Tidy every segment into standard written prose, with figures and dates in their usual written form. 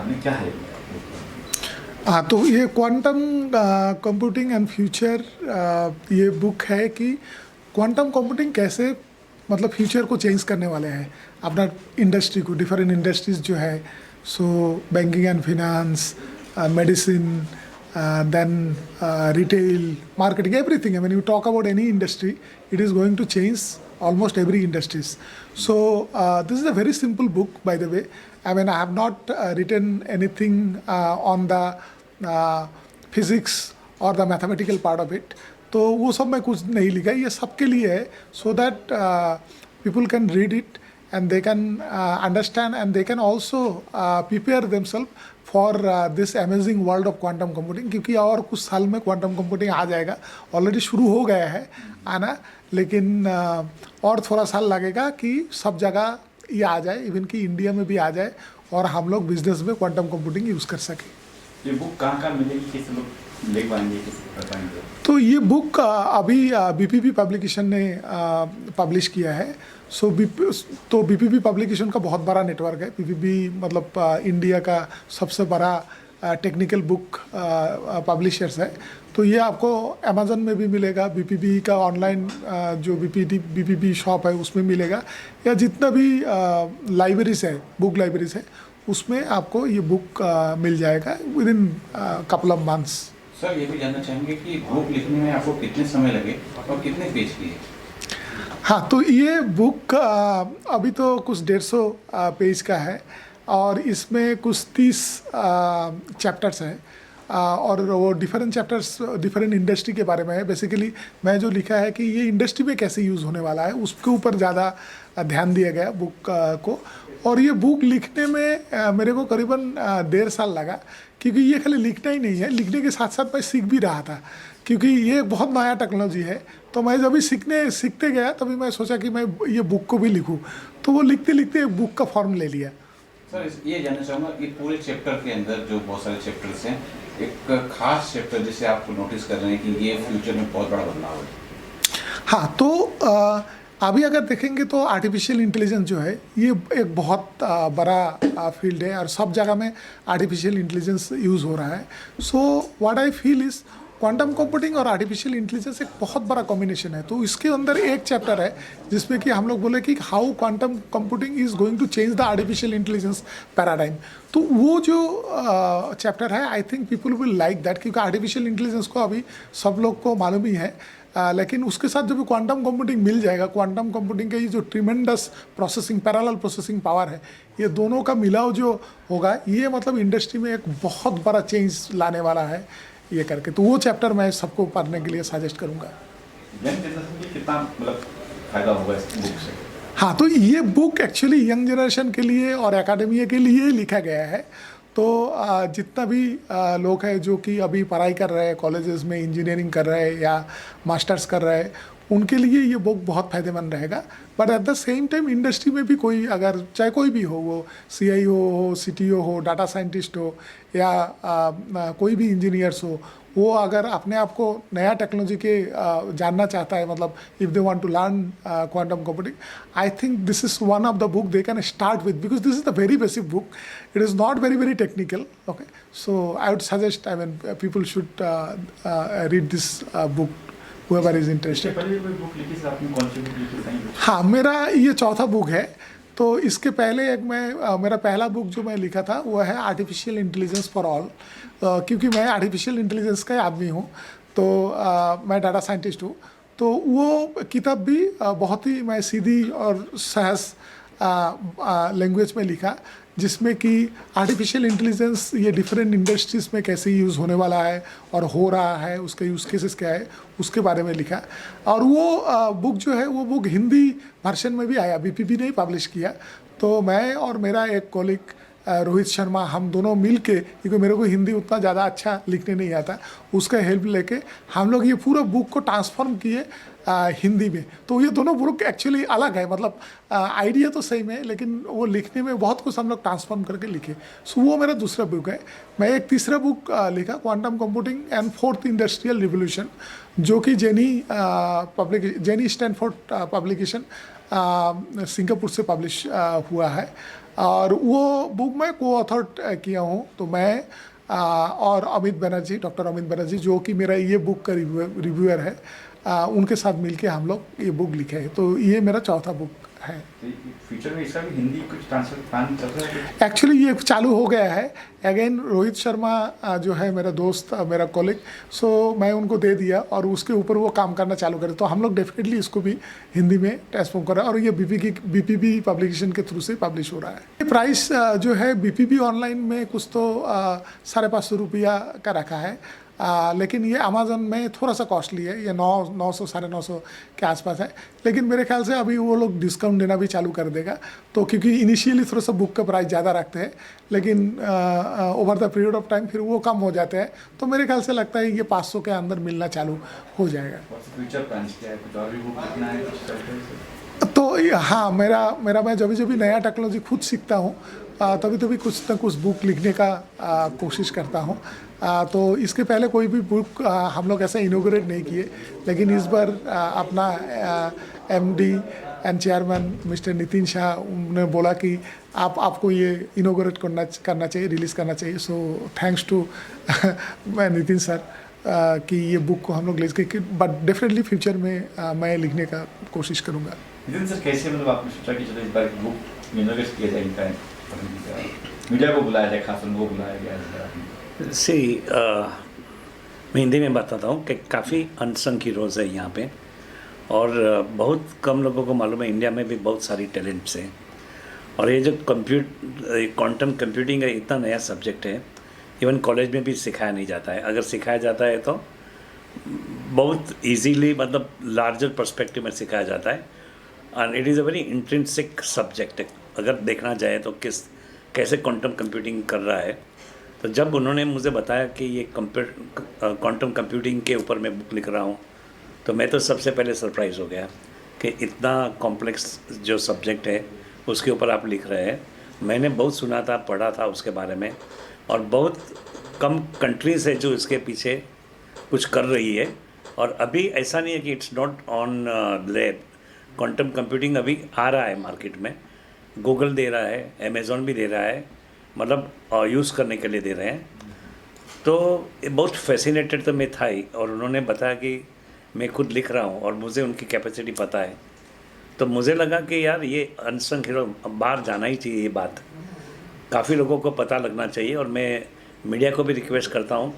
में क्या है? हाँ, तो ये क्वांटम कंप्यूटिंग एंड फ्यूचर ये बुक है कि क्वांटम कंप्यूटिंग कैसे मतलब फ्यूचर को चेंज करने वाले हैं अपना इंडस्ट्री को, डिफरेंट इंडस्ट्रीज जो है, सो banking and finance, medicine, then retail, marketing, everything. I mean, you talk about any industry, it is going to change almost every industries. So this is a very simple book, by the way. I mean, I have not written anything on the physics or the mathematical part of it. तो वो सब मैं कुछ नहीं लिखा, ये सबके लिए है, so that people can read it and they can understand and they can also prepare themselves for this amazing world of quantum computing, क्योंकि और कुछ साल में क्वांटम कंप्यूटिंग आ जाएगा, ऑलरेडी शुरू हो गया है आना, लेकिन और थोड़ा साल लगेगा कि सब जगह ये आ जाए, इवन कि इंडिया में भी आ जाए और हम लोग बिजनेस में क्वांटम कंप्यूटिंग यूज़ कर सकें। ये बुक कहाँ मिलेगी, किस लोग ले पाएंगे, किस कर पाएंगे? तो ये बुक अभी बीपीपी पब्लिकेशन ने पब्लिश किया है। सो बीपीपी पब्लिकेशन का बहुत बड़ा नेटवर्क है। बीपीपी मतलब इंडिया का सबसे बड़ा टेक्निकल बुक पब्लिशर्स है। तो ये आपको अमेज़न में भी मिलेगा, बीपीपी का ऑनलाइन जो बीपीपी शॉप है उसमें मिलेगा, या जितना भी लाइब्रेरीज है, बुक लाइब्रेरीज है, उसमें आपको ये बुक मिल जाएगा with in couple of months. Sir, ये भी जानना चाहेंगे कि बुक लिखने में आपको कितने समय लगे और कितने पेज की है? हाँ, तो ये बुक अभी तो कुछ 150 पेज का है और इसमें कुछ 30 चैप्टर्स हैं, और वो डिफरेंट चैप्टर्स डिफरेंट इंडस्ट्री के बारे में है। बेसिकली मैं जो लिखा है कि ये इंडस्ट्री में कैसे यूज़ होने वाला है उसके ऊपर ज़्यादा ध्यान दिया गया बुक को। और ये बुक लिखने में मेरे को करीबन 1.5 साल लगा, क्योंकि ये खाली लिखना ही नहीं है, लिखने के साथ साथ मैं सीख भी रहा था, क्योंकि ये बहुत नया टेक्नोलॉजी है। तो मैं जब भी सीखते गया तभी मैं सोचा कि मैं ये बुक को भी लिखूं, तो वो लिखते लिखते एक बुक का फॉर्म ले लिया। सर, ये जानना चाहूँगा कि पूरे चैप्टर के अंदर जो बहुत सारे चैप्टर्स हैं, एक खास चैप्टर जिसे आप नोटिस कर रहे हैं कि ये फ्यूचर में बहुत बड़ा बदलाव है? हाँ, तो अभी अगर देखेंगे तो आर्टिफिशियल इंटेलिजेंस जो है ये एक बहुत बड़ा फील्ड है और सब जगह में आर्टिफिशियल इंटेलिजेंस यूज़ हो रहा है। So what I feel is quantum computing और आर्टिफिशियल इंटेलिजेंस एक बहुत बड़ा कॉम्बिनेशन है। तो इसके अंदर एक चैप्टर है जिसमें कि हम लोग बोले कि how quantum computing is going to change the artificial intelligence paradigm. तो वो जो चैप्टर है, I think people will like that, क्योंकि आर्टिफिशियल इंटेलिजेंस को अभी सब लोग को मालूम ही है, लेकिन उसके साथ जब क्वांटम कंप्यूटिंग मिल जाएगा, क्वांटम कंप्यूटिंग का ये जो tremendous processing, parallel processing power है, ये दोनों का मिलाव जो होगा, ये मतलब इंडस्ट्री में एक बहुत बड़ा चेंज लाने वाला है ये करके। तो वो चैप्टर मैं सबको पढ़ने के लिए सजेस्ट करूँगा। कितना मतलब फायदा होगा इस बुक से? हाँ, तो ये बुक एक्चुअली यंग जनरेशन के लिए और एकेडमिया के लिए लिखा गया है। तो जितना भी लोग हैं जो कि अभी पढ़ाई कर रहे हैं, कॉलेजेस में इंजीनियरिंग कर रहे हैं या मास्टर्स कर रहे हैं, उनके लिए ये बुक बहुत फ़ायदेमंद रहेगा। But at the same time industry में भी कोई अगर चाहे कोई भी हो, वो CIO हो, CTO हो, डाटा साइंटिस्ट हो या कोई भी इंजीनियर्स हो, वो अगर अपने आप को नया टेक्नोलॉजी के जानना चाहता है, मतलब if they want to learn quantum computing, I think this is one of the book they can start with, because this is the very basic book, it is not very technical. Okay, so I would suggest, I mean people should read this book, whoever is interested। हाँ, मेरा ये चौथा book है। तो इसके पहले एक मेरा पहला बुक जो मैं लिखा था वो है आर्टिफिशियल इंटेलिजेंस फॉर ऑल, क्योंकि मैं आर्टिफिशियल इंटेलिजेंस का आदमी हूँ, तो मैं डाटा साइंटिस्ट हूँ। तो वो किताब भी बहुत ही मैं सीधी और सहज लैंग्वेज में लिखा, जिसमें कि आर्टिफिशियल इंटेलिजेंस ये डिफरेंट इंडस्ट्रीज़ में कैसे यूज़ होने वाला है और हो रहा है, उसके यूज़ केसेस क्या है, उसके बारे में लिखा। और वो बुक जो है वो बुक हिंदी वर्जन में भी आया, बीपीपी ने ही पब्लिश किया। तो मैं और मेरा एक कॉलीग रोहित शर्मा, हम दोनों मिल के, क्योंकि मेरे को हिंदी उतना ज़्यादा अच्छा लिखने नहीं आता, उसका हेल्प लेके हम लोग ये पूरा बुक को ट्रांसफॉर्म किए हिंदी में। तो ये दोनों बुक एक्चुअली अलग है, मतलब आइडिया तो सेम है, लेकिन वो लिखने में बहुत कुछ हम लोग ट्रांसफॉर्म करके लिखे। सो वो मेरा दूसरा बुक है। मैं एक तीसरा बुक लिखा, quantum computing and fourth industrial revolution, जो कि जेनी स्टैनफोर्ड पब्लिकेशन सिंगापुर से पब्लिश हुआ है। और वो बुक मैं को ऑथर किया हूँ। तो मैं और अमित बनर्जी, डॉक्टर अमित बनर्जी, जो कि मेरा ये बुक का रिव्यूअर है, उनके साथ मिलके हम लोग ये बुक लिखे हैं। तो ये मेरा चौथा बुक है। फ्यूचर में इसका भी हिंदी कुछ ट्रांसफर प्लान चल रहा है? एक्चुअली ये चालू हो गया है। अगेन रोहित शर्मा जो है मेरा दोस्त, मेरा कॉलेग, सो मैं उनको दे दिया और उसके ऊपर वो काम करना चालू करें। तो हम लोग डेफिनेटली इसको भी हिंदी में ट्रांसफॉर्म कर रहे हैं और ये बीपीबी पब्लिकेशन के थ्रू से पब्लिश हो रहा है। ये प्राइस जो है बीपीबी ऑनलाइन में कुछ तो 550 रुपया का रखा है, लेकिन ये अमेज़न में थोड़ा सा कॉस्टली है, ये 900 950 के आसपास है। लेकिन मेरे ख्याल से अभी वो लोग डिस्काउंट देना भी चालू कर देगा। तो क्योंकि इनिशियली थोड़ा सा बुक का प्राइस ज़्यादा रखते हैं, लेकिन over the period of time फिर वो कम हो जाते हैं। तो मेरे ख्याल से लगता है ये 500 के अंदर मिलना चालू हो जाएगा। फ्यूचर प्लान क्या है? कुछ और भी बुक लिखना है कुछ? तो हाँ, मेरा मैं जब भी नया टेक्नोलॉजी खुद सीखता हूँ तभी कुछ न कुछ बुक लिखने का कोशिश करता हूँ। तो इसके पहले कोई भी बुक हम लोग ऐसा इनोग्रेट नहीं किए, लेकिन इस बार अपना MD and chairman mister Nitin Shah ने बोला कि आपको ये इनोग्रेट करना चाहिए, रिलीज़ करना चाहिए। So thanks to Nitin sir कि ये बुक को हम लोग ले सके। बट डेफिनेटली फ्यूचर में मैं लिखने का कोशिश करूँगा। नितिन सर, कैसे मतलब आपने सोचा कि चलो इस बार बुक इनोग्रेट किया जाए, इनका मीडिया को बुलाया जाए, खास उनको बुलाया गया है? मैं हिंदी में बताता हूँ कि काफ़ी अनसंग हीरोज़ है यहाँ पे, और बहुत कम लोगों को मालूम है इंडिया में भी बहुत सारी टैलेंट्स हैं। और ये जो क्वांटम कंप्यूटिंग है, इतना नया सब्जेक्ट है, इवन कॉलेज में भी सिखाया नहीं जाता है। अगर सिखाया जाता है तो बहुत इजीली, मतलब लार्जर पर्सपेक्टिव में सिखाया जाता है। And it is a very intrinsic subject. अगर देखना जाए तो कैसे क्वांटम कंप्यूटिंग कर रहा है। तो जब उन्होंने मुझे बताया कि ये क्वांटम कंप्यूटिंग के ऊपर मैं बुक लिख रहा हूँ, तो मैं तो सबसे पहले सरप्राइज़ हो गया कि इतना कॉम्प्लेक्स जो सब्जेक्ट है उसके ऊपर आप लिख रहे हैं। मैंने बहुत सुना था, पढ़ा था उसके बारे में, और बहुत कम कंट्रीज़ है जो इसके पीछे कुछ कर रही है। और अभी ऐसा नहीं है कि it's not on lab. Quantum computing अभी आ रहा है मार्केट में, गूगल दे रहा है, अमेज़ॉन भी दे रहा है, मतलब यूज़ करने के लिए दे रहे हैं। तो बहुत फैसिनेटेड तो मैं था ही, और उन्होंने बताया कि मैं खुद लिख रहा हूँ और मुझे उनकी कैपेसिटी पता है। तो मुझे लगा कि यार ये अनसंग हीरो बाहर जाना ही चाहिए, ये बात काफ़ी लोगों को पता लगना चाहिए। और मैं मीडिया को भी रिक्वेस्ट करता हूँ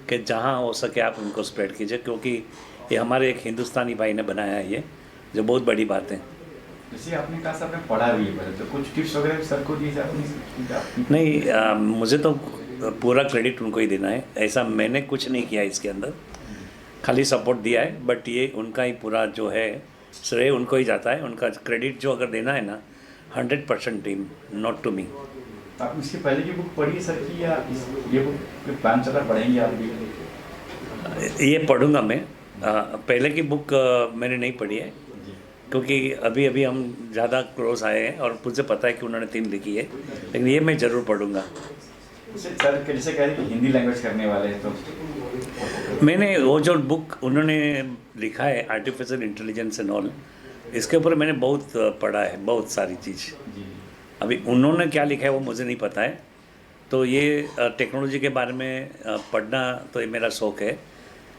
कि जहाँ हो सके आप उनको स्प्रेड कीजिए, क्योंकि ये हमारे एक हिंदुस्तानी भाई ने बनाया है, ये जो बहुत बड़ी बात है। जैसे आपने कहा सर, आपने पढ़ा भी है पहले, तो कुछ टिप्स वगैरह सर को दिए आपने? नहीं, मुझे तो पूरा क्रेडिट उनको ही देना है। ऐसा मैंने कुछ नहीं किया इसके अंदर, खाली सपोर्ट दिया है। बट ये उनका ही पूरा जो है श्रेय उनको ही जाता है। उनका क्रेडिट जो अगर देना है ना, 100% टीम, नॉट टू मी। आप इसके पहले की बुक पढ़ी है सर की, या ये बुक प्लान चला पढ़ेंगे आप भी? ये पढ़ूंगा मैं। पहले की बुक मैंने नहीं पढ़ी है, क्योंकि अभी अभी हम ज़्यादा क्लोज आए हैं और मुझे पता है कि उन्होंने 3 लिखी है, लेकिन ये मैं ज़रूर पढ़ूंगा। सर जैसे कह रहे कि हिंदी लैंग्वेज करने वाले हैं, तो मैंने वो जो बुक उन्होंने लिखा है आर्टिफिशियल इंटेलिजेंस एंड ऑल, इसके ऊपर मैंने बहुत पढ़ा है, बहुत सारी चीज़। अभी उन्होंने क्या लिखा है वो मुझे नहीं पता है। तो ये टेक्नोलॉजी के बारे में पढ़ना तो ये मेरा शौक़ है।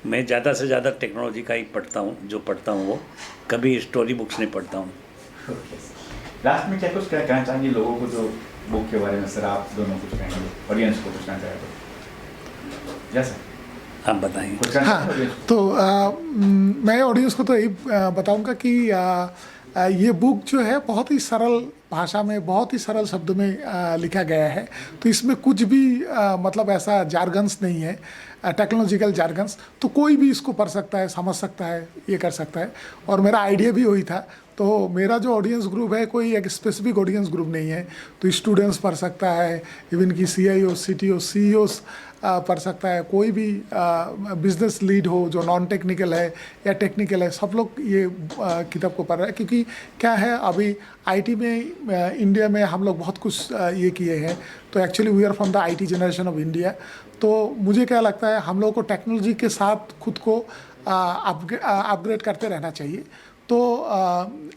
मैं ज़्यादा से ज़्यादा टेक्नोलॉजी का ही पढ़ता हूँ, जो पढ़ता हूँ वो, कभी स्टोरी बुक्स नहीं पढ़ता हूँ। लास्ट में क्या कुछ कहना चाहेंगे लोगों को जो बुक के बारे में? सर आप दोनों कुछ कहेंगे, ऑडियंस को पूछना चाहे तो? यस सर, आप बताएंगे। हाँ, तो मैं ऑडियंस को तो यही बताऊंगा कि ये बुक जो है बहुत ही सरल भाषा में, बहुत ही सरल शब्दों में लिखा गया है। तो इसमें कुछ भी मतलब ऐसा जार्गन्स नहीं है, टेक्नोलॉजिकल जार्गन्स। तो कोई भी इसको पढ़ सकता है, समझ सकता है, ये कर सकता है। और मेरा आइडिया भी वही था। तो मेरा जो ऑडियंस ग्रुप है, कोई एक स्पेसिफिक ऑडियंस ग्रुप नहीं है। तो स्टूडेंट्स पढ़ सकता है, इवन की CIO, CTO, CEOs पढ़ सकता है, कोई भी बिजनेस लीड हो जो नॉन टेक्निकल है या टेक्निकल है, सब लोग ये किताब को पढ़ रहे हैं। क्योंकि क्या है, अभी IT में इंडिया में हम लोग बहुत कुछ ये किए हैं। तो actually we are from the IT generation of India. तो मुझे क्या लगता है, हम लोग को टेक्नोलॉजी के साथ खुद को अपग्रेड करते रहना चाहिए। तो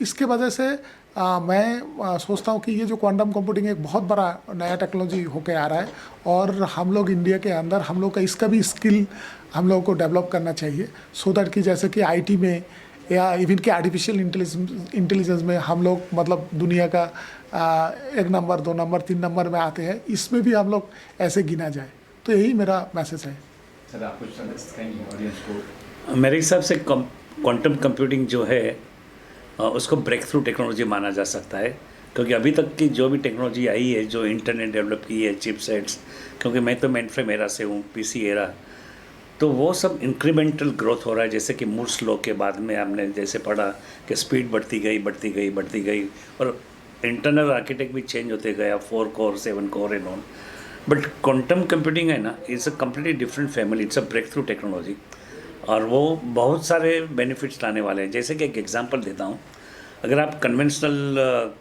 इसके वजह से मैं सोचता हूँ कि ये जो क्वांटम कंप्यूटिंग एक बहुत बड़ा नया टेक्नोलॉजी होके आ रहा है और हम लोग इंडिया के अंदर हम लोग का इसका भी स्किल हम लोगों को डेवलप करना चाहिए सो दैट कि जैसे कि आईटी में या इवन कि आर्टिफिशियल इंटेलिजेंस में हम लोग मतलब दुनिया का 1 नंबर 2 नंबर 3 नंबर में आते हैं, इसमें भी हम लोग ऐसे गिना जाए। तो यही मेरा मैसेज है। सर आप कुछ सजेस्ट करेंगे ऑडियंस को? मेरे हिसाब से क्वांटम कंप्यूटिंग जो है उसको ब्रेक थ्रू टेक्नोलॉजी माना जा सकता है, क्योंकि अभी तक की जो भी टेक्नोलॉजी आई है, जो इंटरनेट डेवलप की है, चिपसेट्स, क्योंकि मैं तो मेनफ्रेम एरा से हूँ, पीसी एरा, तो वो सब इंक्रीमेंटल ग्रोथ हो रहा है। जैसे कि मूर्स लॉ के बाद में हमने जैसे पढ़ा कि स्पीड बढ़ती गई और इंटरनल आर्किटेक्ट भी चेंज होते गया, 4 core 7 core and on. But quantum computing है ना, it's a completely different family, it's a breakthrough technology और वो बहुत सारे बेनिफिट्स लाने वाले हैं। जैसे कि एक एग्जांपल देता हूँ, अगर आप conventional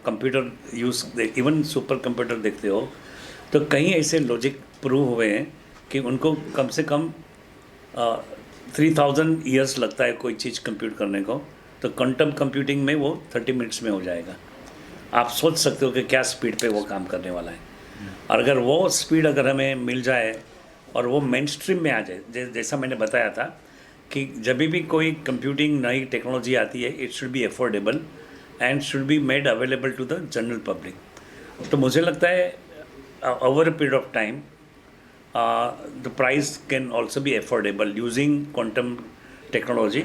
computer even super computer देखते हो तो कई ऐसे लॉजिक प्रूव हुए हैं कि उनको कम से कम 3000 ईयर्स लगता है कोई चीज़ कंप्यूट करने को, तो क्वांटम कंप्यूटिंग में वो 30 मिनट्स में हो जाएगा। आप सोच सकते हो कि क्या स्पीड पे वो काम करने वाला है। और अगर वो स्पीड अगर हमें मिल जाए और वो मेन स्ट्रीम में आ जाए, जैसा मैंने बताया था कि जब भी कोई कंप्यूटिंग नई टेक्नोलॉजी आती है, it should be affordable and should be made available to the general public. तो मुझे लगता है over a period of time the price can also be affordable using quantum technology।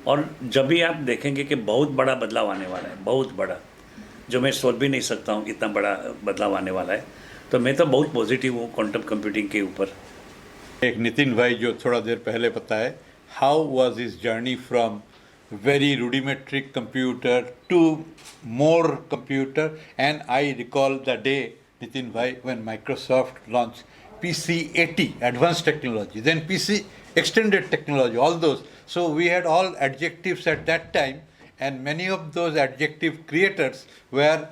और जब भी आप देखेंगे कि बहुत बड़ा बदलाव आने वाला है, बहुत बड़ा, जो मैं सोच भी नहीं सकता हूँ इतना बड़ा बदलाव आने वाला है, तो मैं तो बहुत पॉजिटिव हूँ क्वांटम कंप्यूटिंग के ऊपर। एक नितिन भाई जो थोड़ा देर पहले बताए, how was his journey from very rudimentary computer to more computer, and I recall the day, Nitin bhai, when Microsoft launched PC-80 advanced technology, then PC extended technology, all those. So we had all adjectives at that time, and many of those adjective creators were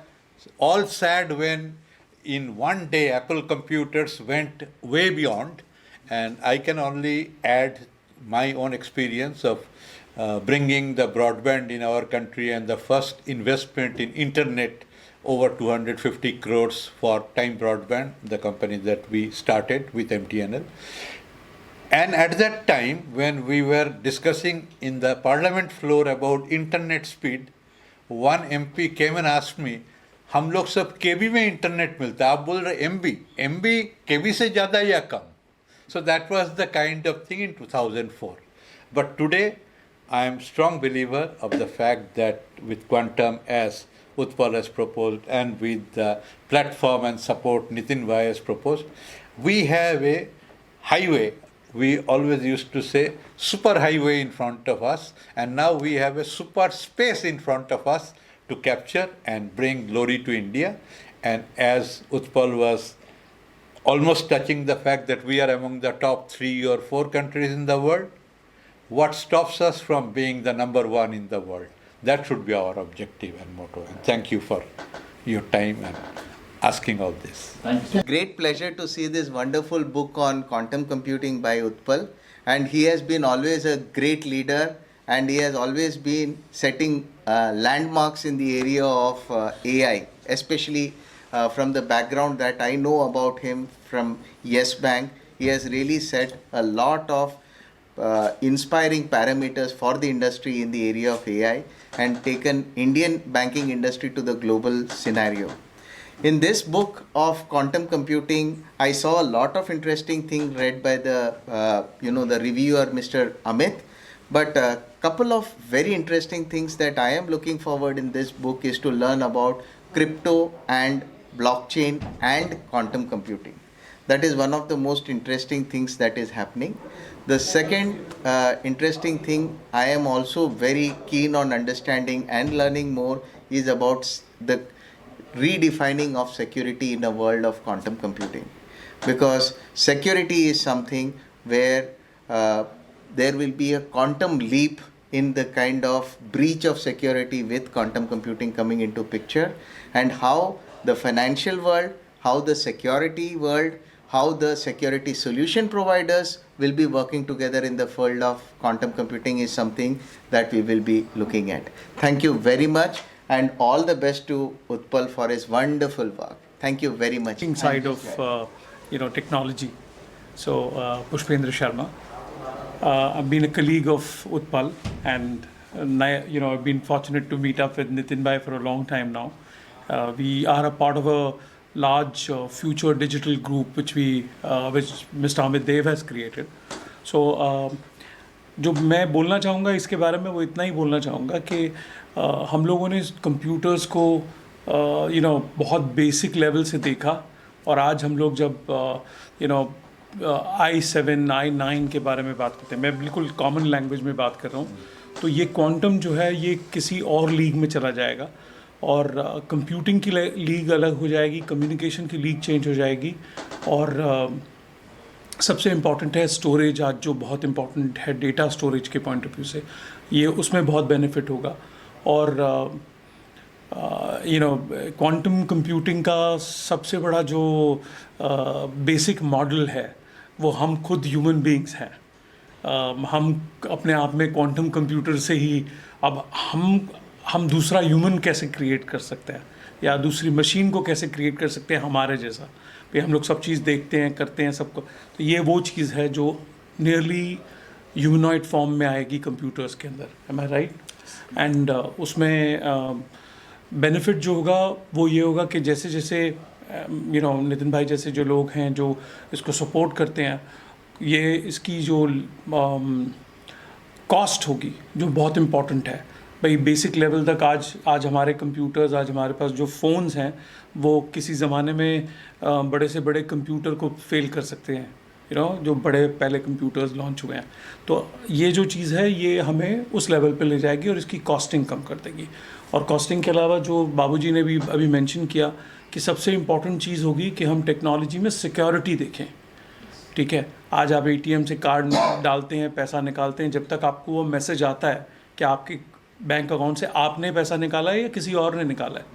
all sad when in one day Apple computers went way beyond. And I can only add my own experience of bringing the broadband in our country and the first investment in internet, over 250 crores for Time Broadband, the company that we started with MTNL. And at that time, when we were discussing in the parliament floor about internet speed, one MP came and asked me, हम लोग सब केबी में internet मिलता है, आप बोल रहे MB केबी से ज़्यादा या कम? So that was the kind of thing in 2004. But today, I am strong believer of the fact that with quantum, as Utpal has proposed, and with the platform and support Nitin Bhai has proposed, we have a highway. We always used to say super highway in front of us, and now we have a super space in front of us to capture and bring glory to India. And as Utpal was almost touching the fact that we are among the top 3 or 4 countries in the world, what stops us from being the number 1 in the world? That should be our objective and motto. And thank you for your time and asking all this. Thank you. Great pleasure to see this wonderful book on quantum computing by Utpal. And he has been always a great leader, and he has always been setting landmarks in the area of AI, especially from the background that I know about him from Yes Bank. He has really set a lot of inspiring parameters for the industry in the area of AI and taken Indian banking industry to the global scenario. In this book of quantum computing, I saw a lot of interesting things read by the the reviewer, Mr. Amit. But a couple of very interesting things that I am looking forward in this book is to learn about crypto and blockchain and quantum computing. That is one of the most interesting things that is happening. The second interesting thing I am also very keen on understanding and learning more is about the redefining of security in a world of quantum computing, because security is something where there will be a quantum leap in the kind of breach of security with quantum computing coming into picture, and how the financial world, how the security world, how the security solution providers will be working together in the field of quantum computing is something that we will be looking at. Thank you very much. and all the best to Utpal for his wonderful work. Thank you very much. Side of technology. So Pushpendra Sharma. I've been a colleague of Utpal, and I've been fortunate to meet up with Nitin Bhai for a long time now. We are a part of a large future digital group which Mr. Amit Dev has created. So जो मैं बोलना चाहूँगा इसके बारे में वो इतना ही बोलना चाहूँगा कि हम लोगों ने कंप्यूटर्स को बहुत बेसिक लेवल से देखा, और आज हम लोग जब i7 i9 के बारे में बात करते हैं, मैं बिल्कुल कॉमन लैंग्वेज में बात कर रहा हूँ, तो ये क्वांटम जो है ये किसी और लीग में चला जाएगा, और कंप्यूटिंग की लीग अलग हो जाएगी, कम्युनिकेशन की लीग चेंज हो जाएगी, और सबसे इम्पॉर्टेंट है स्टोरेज, आज जो बहुत इम्पॉर्टेंट है डेटा स्टोरेज के पॉइंट ऑफ व्यू से, ये उसमें बहुत बेनिफिट होगा। और क्वांटम कंप्यूटिंग का सबसे बड़ा जो बेसिक मॉडल है वो हम खुद ह्यूमन बीइंग्स हैं। हम अपने आप में क्वांटम कंप्यूटर से ही अब हम दूसरा ह्यूमन कैसे क्रिएट कर सकते हैं, या दूसरी मशीन को कैसे क्रिएट कर सकते हैं हमारे जैसा, भाई हम लोग सब चीज़ देखते हैं, करते हैं सबको, तो ये वो चीज़ है जो नियरली ह्यूमनॉइड फॉर्म में आएगी कंप्यूटर्स के अंदर। Am I right? एंड उसमें बेनिफिट जो होगा वो ये होगा कि जैसे जैसे नितिन भाई जैसे जो लोग हैं जो इसको सपोर्ट करते हैं, ये इसकी जो कॉस्ट होगी जो बहुत इम्पॉर्टेंट है, भाई बेसिक लेवल तक आज हमारे कंप्यूटर्स, आज हमारे पास जो फ़ोन्स हैं वो किसी ज़माने में बड़े से बड़े कंप्यूटर को फेल कर सकते हैं, जो बड़े पहले कंप्यूटर्स लॉन्च हुए हैं। तो ये जो चीज़ है ये हमें उस लेवल पे ले जाएगी और इसकी कॉस्टिंग कम कर देगी। और कॉस्टिंग के अलावा जो बाबूजी ने भी अभी मेंशन किया कि सबसे इम्पॉर्टेंट चीज़ होगी कि हम टेक्नोलॉजी में सिक्योरिटी देखें। ठीक है, आज आप ATM से कार्ड डालते हैं, पैसा निकालते हैं, जब तक आपको वो मैसेज आता है कि आपके बैंक अकाउंट से आपने पैसा निकाला है या किसी और ने निकाला है,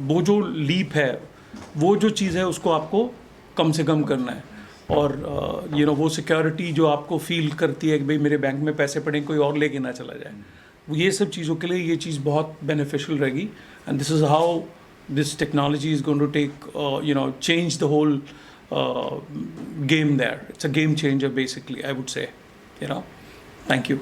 वो जो लीप है, वो जो चीज़ है उसको आपको कम से कम करना है। और वो सिक्योरिटी जो आपको फील करती है कि भाई मेरे बैंक में पैसे पड़े, कोई और लेके ना चला जाए, ये सब चीज़ों के लिए ये चीज़ बहुत बेनिफिशियल रहेगी। And this is how this technology is going to take change the whole game there. It's a game changer basically, I would say. Thank you.